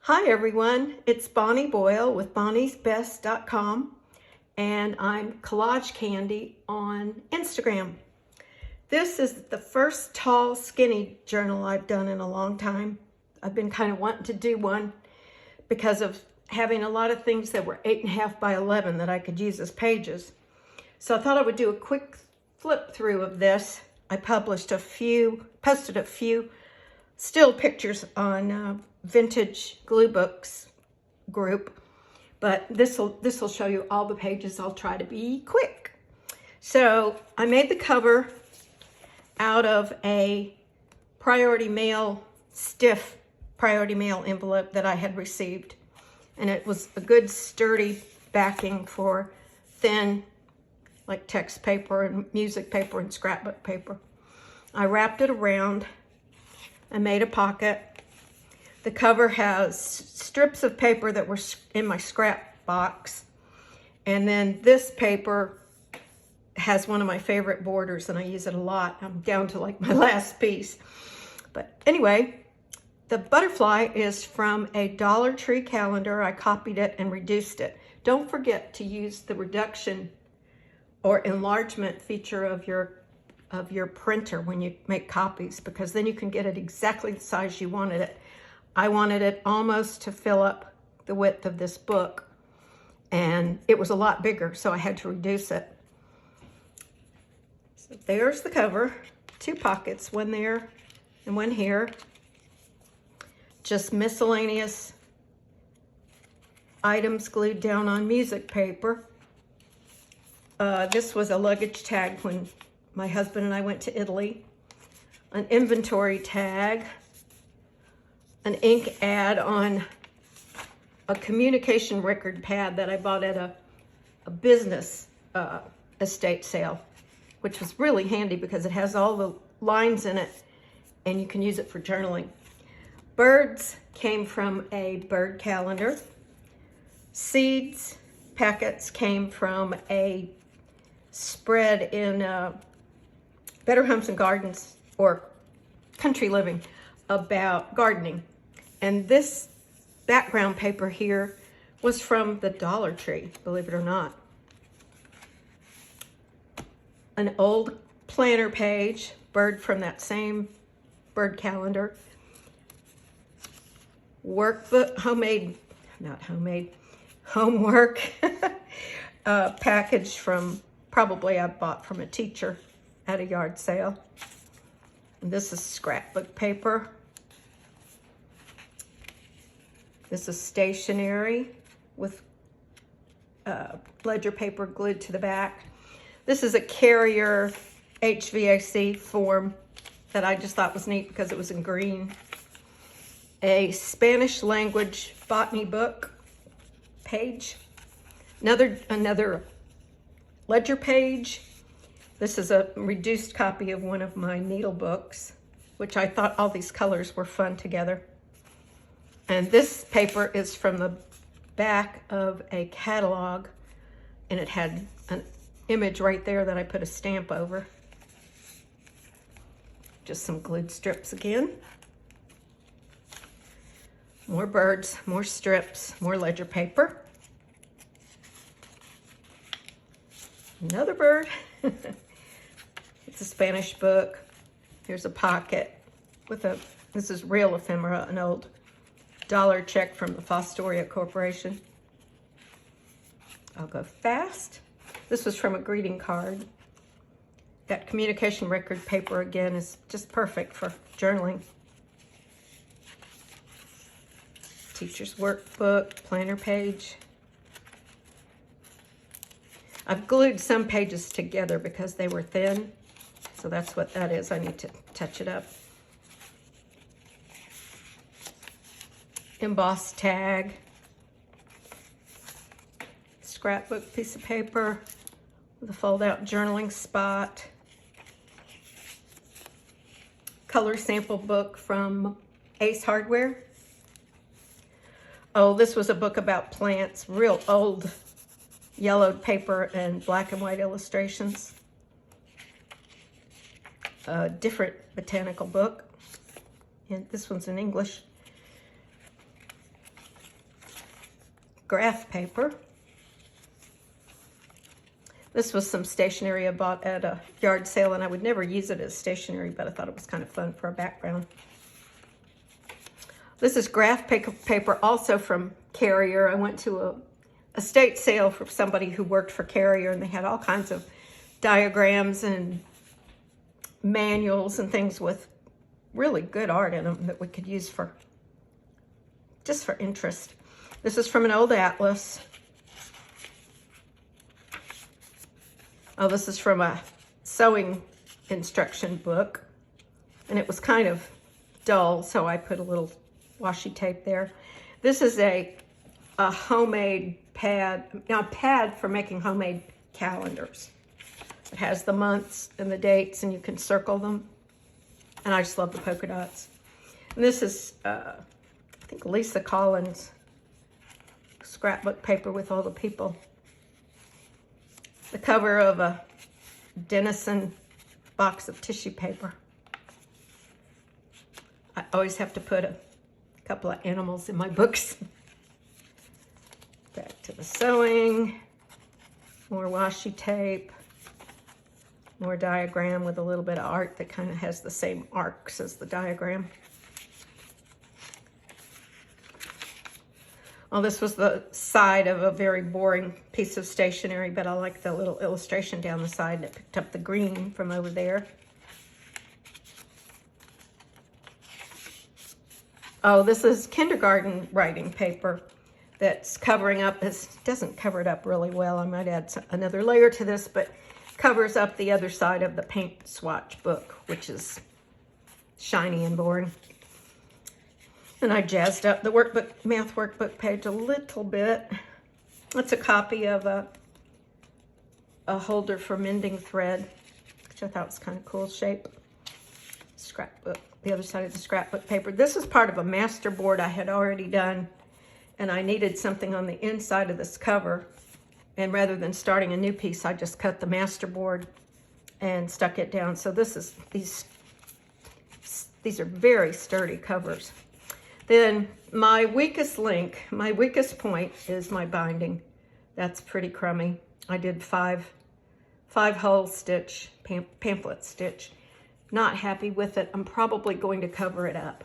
Hi everyone, it's Bonnie Boyle with bonniesbest.com and I'm Collage Candy on Instagram. This is the first tall skinny journal I've done in a long time. I've been kind of wanting to do one because of having a lot of things that were 8.5 by 11 that I could use as pages. So I thought I would do a quick flip through of this. I posted a few still pictures on Vintage Glue Books group, but this will show you all the pages. I'll try to be quick. So I made the cover out of a stiff priority mail envelope that I had received, and it was a good sturdy backing for thin like text paper and music paper and scrapbook paper. I wrapped it around and made a pocket. The cover has strips of paper that were in my scrap box. And then this paper has one of my favorite borders and I use it a lot. I'm down to like my last piece. But anyway, the butterfly is from a Dollar Tree calendar. I copied it and reduced it. Don't forget to use the reduction or enlargement feature of your printer when you make copies, because then you can get it exactly the size you wanted it. I wanted it almost to fill up the width of this book, and it was a lot bigger, so I had to reduce it. So there's the cover, 2 pockets, one there and one here. Just miscellaneous items glued down on music paper. This was a luggage tag when my husband and I went to Italy. An inventory tag, an ink ad on a communication record pad that I bought at a business estate sale, which was really handy because it has all the lines in it and you can use it for journaling. Birds came from a bird calendar. Seeds packets came from a spread in Better Homes and Gardens or Country Living about gardening. And this background paper here was from the Dollar Tree, believe it or not. An old planner page, bird from that same bird calendar. Workbook, homework package from, probably I bought from a teacher at a yard sale. And this is scrapbook paper. This is stationery with ledger paper glued to the back. This is a carrier HVAC form that I just thought was neat because it was in green. A Spanish language botany book page. Another ledger page. This is a reduced copy of one of my needle books, which I thought all these colors were fun together. And this paper is from the back of a catalog, and it had an image right there that I put a stamp over. Just some glued strips again. More birds, more strips, more ledger paper. Another bird. It's a Spanish book. Here's a pocket with this is real ephemera, an old dollar check from the Fostoria Corporation. I'll go fast. This was from a greeting card. That communication record paper again is just perfect for journaling. Teacher's workbook, planner page. I've glued some pages together because they were thin, so that's what that is. I need to touch it up. Embossed tag. Scrapbook piece of paper with a fold-out journaling spot. Color sample book from Ace Hardware. Oh, this was a book about plants, real old yellowed paper and black and white illustrations. A different botanical book, and this one's in English. graph paper. This was some stationery I bought at a yard sale, and I would never use it as stationery, but I thought it was kind of fun for a background. This is graph paper, also from Carrier. I went to a estate sale for somebody who worked for Carrier, and they had all kinds of diagrams and manuals and things with really good art in them that we could use for just for interest. This is from an old atlas. Oh, this is from a sewing instruction book, and it was kind of dull, so I put a little washi tape there. This is a homemade pad, now a pad for making homemade calendars. It has the months and the dates, and you can circle them. And I just love the polka dots. And this is, I think, Lisa Collins' scrapbook paper with all the people. The cover of a Denison box of tissue paper. I always have to put a couple of animals in my books. Back to the sewing. More washi tape. More diagram with a little bit of art that kind of has the same arcs as the diagram. Well, this was the side of a very boring piece of stationery, but I like the little illustration down the side, and it picked up the green from over there. Oh, this is kindergarten writing paper that's covering up. It doesn't cover it up really well. I might add another layer to this, but covers up the other side of the paint swatch book, which is shiny and boring. And I jazzed up the workbook, math workbook page a little bit. That's a copy of a holder for mending thread, which I thought was kind of cool shape. Scrapbook, the other side of the scrapbook paper. This is part of a master board I had already done, and I needed something on the inside of this cover. And rather than starting a new piece, I just cut the master board and stuck it down. So this is these are very sturdy covers. Then my weakest link, my weakest point is my binding. That's pretty crummy. I did five hole stitch, pamphlet stitch. Not happy with it. I'm probably going to cover it up.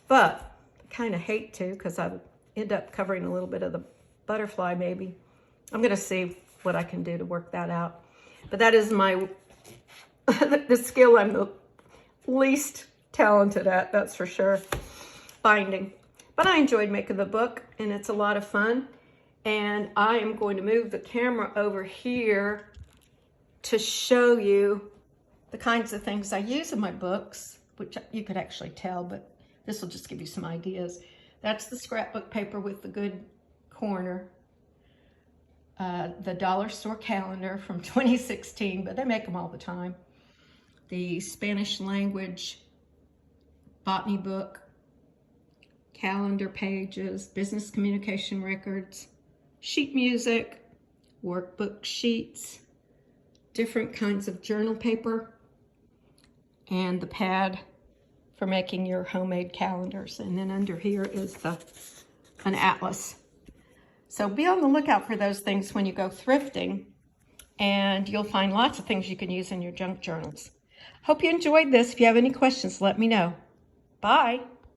But I kind of hate to, because I would end up covering a little bit of the butterfly maybe. I'm going to see what I can do to work that out. But that is my, the skill I'm the least talented at, that's for sure. Binding. But I enjoyed making the book, and it's a lot of fun. And I am going to move the camera over here to show you the kinds of things I use in my books, which you could actually tell, but this will just give you some ideas. That's the scrapbook paper with the good corner. The dollar store calendar from 2016, but they make them all the time. The Spanish language botany book, calendar pages, business communication records, sheet music, workbook sheets, different kinds of journal paper, and the pad for making your homemade calendars. And then under here is an atlas. So be on the lookout for those things when you go thrifting, and you'll find lots of things you can use in your junk journals. Hope you enjoyed this. If you have any questions, let me know. Bye.